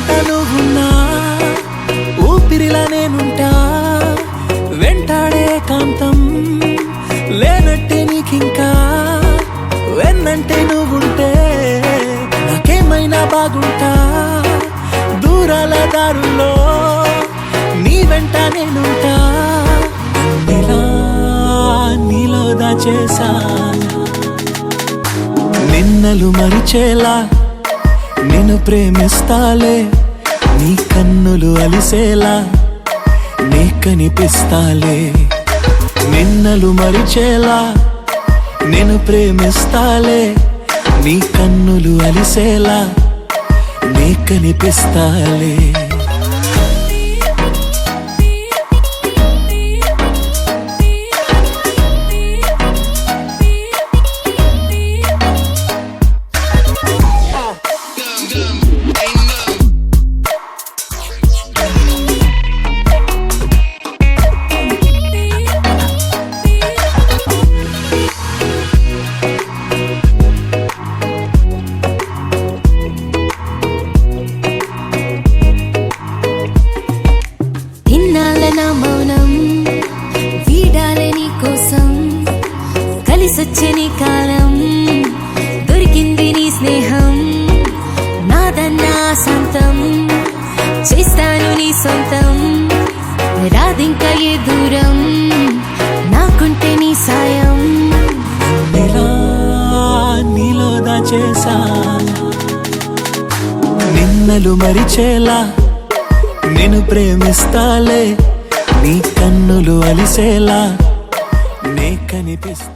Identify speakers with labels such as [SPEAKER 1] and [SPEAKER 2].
[SPEAKER 1] వెంట నువ్వున్నా ఊపిరిలా నేనుంటా వెంటాడే కాంతం లేనట్టే నీకింకా వెన్నంటే నువ్వుంటే నాకేమైనా బాగుంటా దూరాల దారుల్లో నీ వెంట నేనుంటా నీలో దాచేసా నిన్నలు మరిచేలా నిన్ను ప్రేమిస్తాలే నీ కన్నులు అలిసేలా నీ కనిపిస్తాలే నిన్నలు మరిచేలా నిన్ను ప్రేమిస్తాలే నీ కన్నులు అలిసేలా నీ కనిపిస్తాలే
[SPEAKER 2] కలిసొచ్చని కాలం దొరికింది నీ స్నేహం నాదన్నా సొంతం చేస్తాను నీ సొంతం రాదింకా ఏ దూరం నాకుంటే నీ సాయం
[SPEAKER 1] నీలో దాచేసా నిన్నలు మరిచేలా నిన్ను ప్రేమిస్తాలే నీ కన్నులు అలిసేలా నీ కనిపిస్తా